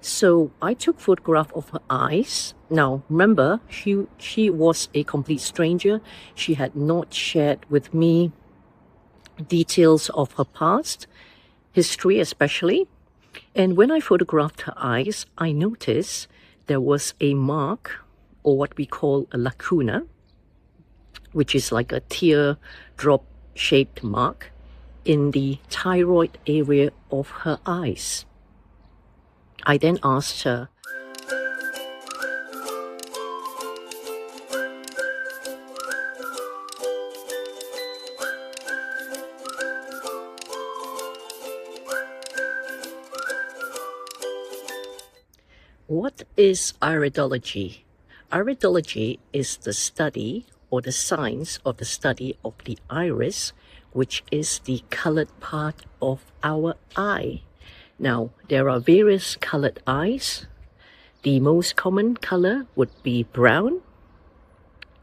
So I took photograph of her eyes. Now remember, she was a complete stranger. She had not shared with me details of her past, history especially. And when I photographed her eyes, I noticed there was a mark, or what we call a lacuna, which is like a teardrop shaped mark in the thyroid area of her eyes. I then asked her, what is iridology? Iridology is the study or the science of the study of the iris, which is the colored part of our eye. Now, there are various colored eyes. The most common color would be brown,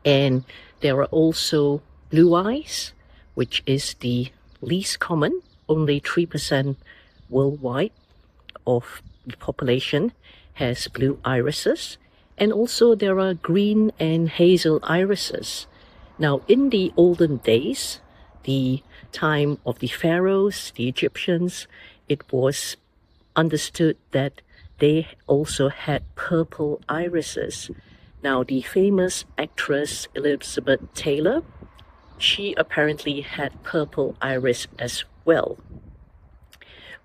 and there are also blue eyes, which is the least common. Only 3% worldwide of the population has blue irises. And also there are green and hazel irises. Now, in the olden days, the time of the pharaohs, the Egyptians, it was understood that they also had purple irises. Now, the famous actress Elizabeth Taylor, she apparently had purple iris as well.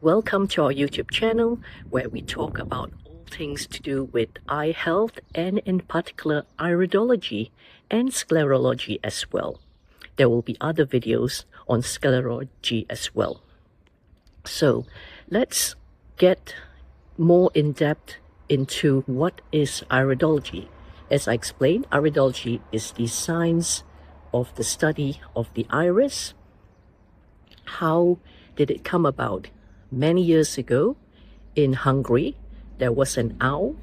Welcome to our YouTube channel, where we talk about all things to do with eye health, and in particular iridology and sclerology as well. There will be other videos on sclerology as well. So let's get more in depth into what is iridology. As I explained, iridology is the science of the study of the iris. How did it come about? Many years ago in Hungary, there was an owl,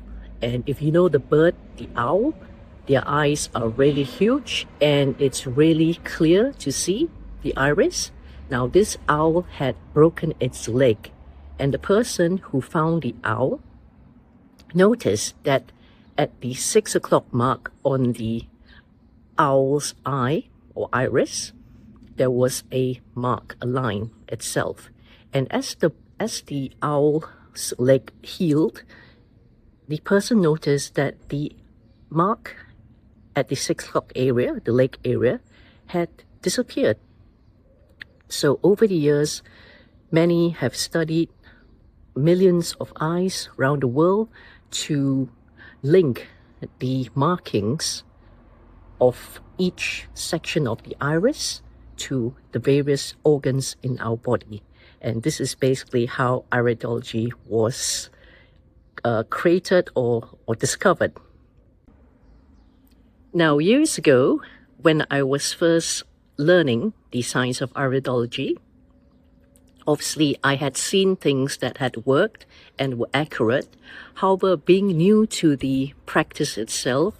and if you know the bird, the owl, their eyes are really huge and it's really clear to see the iris. Now this owl had broken its leg, and the person who found the owl noticed that at the 6 o'clock mark on the owl's eye or iris, there was a mark, a line itself. And as the owl's leg healed, the person noticed that the mark at the 6 o'clock area, the leg area, had disappeared. So over the years, many have studied millions of eyes around the world to link the markings of each section of the iris to the various organs in our body. And this is basically how iridology was created or discovered. Now, years ago, when I was first learning the science of iridology, obviously I had seen things that had worked and were accurate. However, being new to the practice itself,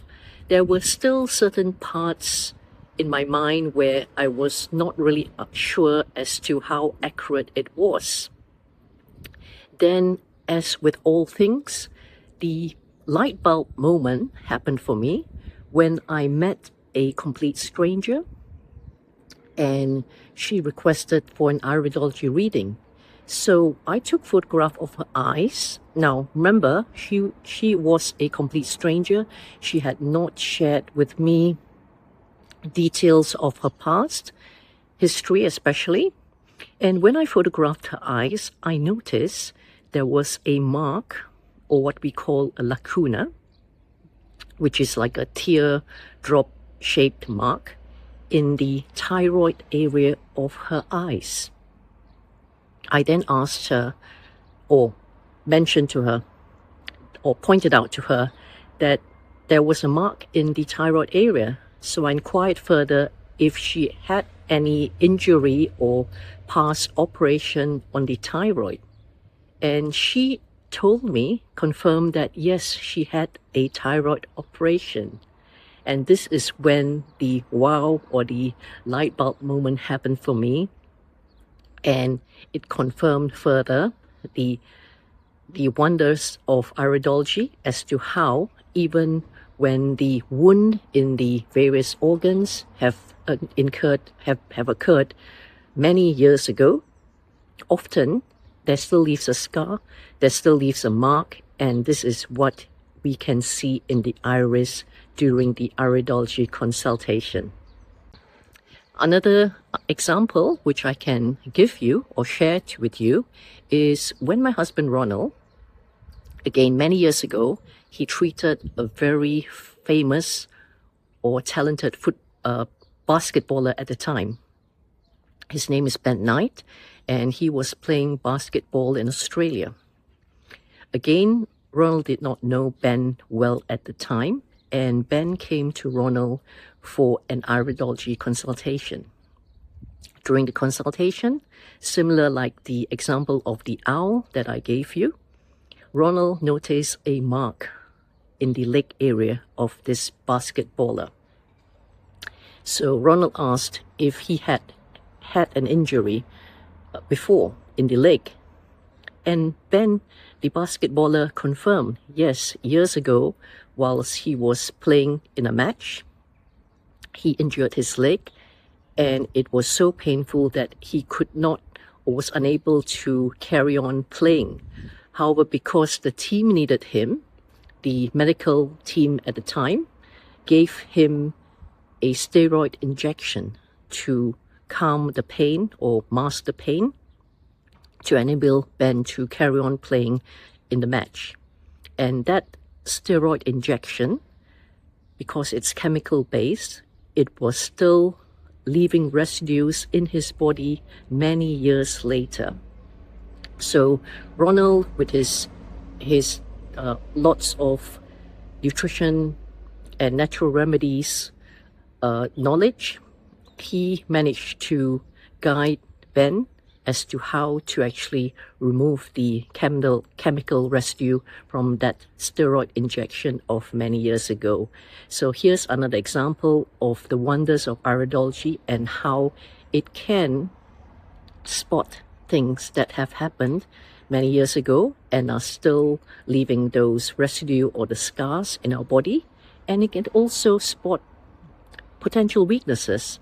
there were still certain parts in my mind where I was not really sure as to how accurate it was. Then, as with all things, the light bulb moment happened for me when I met a complete stranger, and she requested for an iridology reading. So I took photograph of her eyes. Now remember, she was a complete stranger. She had not shared with me details of her past, history especially. And when I photographed her eyes, I noticed there was a mark, or what we call a lacuna, which is like a teardrop shaped mark in the thyroid area of her eyes. I then asked her, or mentioned to her, or pointed out to her that there was a mark in the thyroid area. So I inquired further if she had any injury or past operation on the thyroid. And she told me, confirmed that yes, she had a thyroid operation. And this is when the wow or the light bulb moment happened for me. And it confirmed further the the wonders of iridology as to how even when the wound in the various organs have occurred many years ago, often there still leaves a scar, there still leaves a mark, and this is what we can see in the iris during the iridology consultation. Another example which I can give you or share with you is when my husband Ronald, again many years ago, he treated a very famous or talented basketballer at the time. His name is Ben Knight, and he was playing basketball in Australia. Again, Ronald did not know Ben well at the time, and Ben came to Ronald for an iridology consultation. During the consultation, similar like the example of the owl that I gave you, Ronald noticed a mark in the leg area of this basketballer. So Ronald asked if he had an injury before in the leg. And Ben, the basketballer, confirmed, yes, years ago, whilst he was playing in a match, he injured his leg, and it was so painful that he could not or was unable to carry on playing. However, because the team needed him, the medical team at the time gave him a steroid injection to calm the pain or mask the pain to enable Ben to carry on playing in the match. And that steroid injection, because it's chemical based, it was still leaving residues in his body many years later. So Ronald, with his lots of nutrition and natural remedies knowledge, he managed to guide Ben as to how to actually remove the chemical residue from that steroid injection of many years ago. So here's another example of the wonders of iridology and how it can spot things that have happened many years ago and are still leaving those residue or the scars in our body. And it can also spot potential weaknesses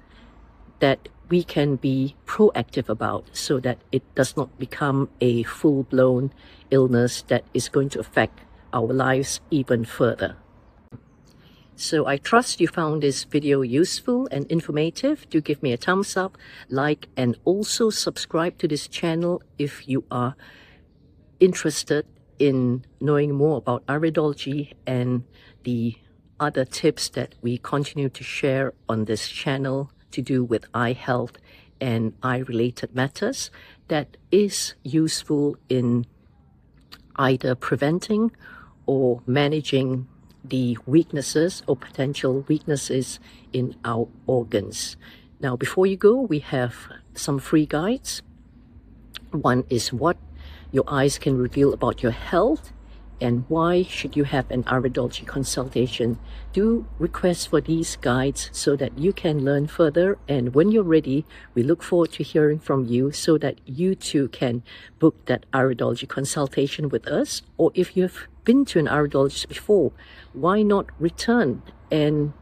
that we can be proactive about so that it does not become a full-blown illness that is going to affect our lives even further. So I trust you found this video useful and informative. Do give me a thumbs up, like, and also subscribe to this channel if you are interested in knowing more about iridology and the other tips that we continue to share on this channel to do with eye health and eye-related matters that is useful in either preventing or managing the weaknesses or potential weaknesses in our organs. Now, before you go, we have some free guides. One is what your eyes can reveal about your health and why should you have an iridology consultation. Do request for these guides so that you can learn further, and when you're ready, we look forward to hearing from you so that you too can book that iridology consultation with us. Or if you've been to an iridologist before, why not return and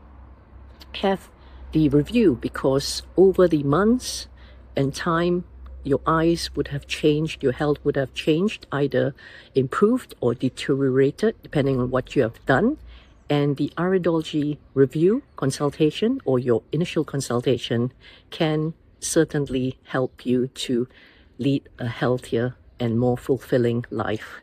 have the review, because over the months and time your eyes would have changed, your health would have changed, either improved or deteriorated depending on what you have done. And the iridology review consultation or your initial consultation can certainly help you to lead a healthier and more fulfilling life.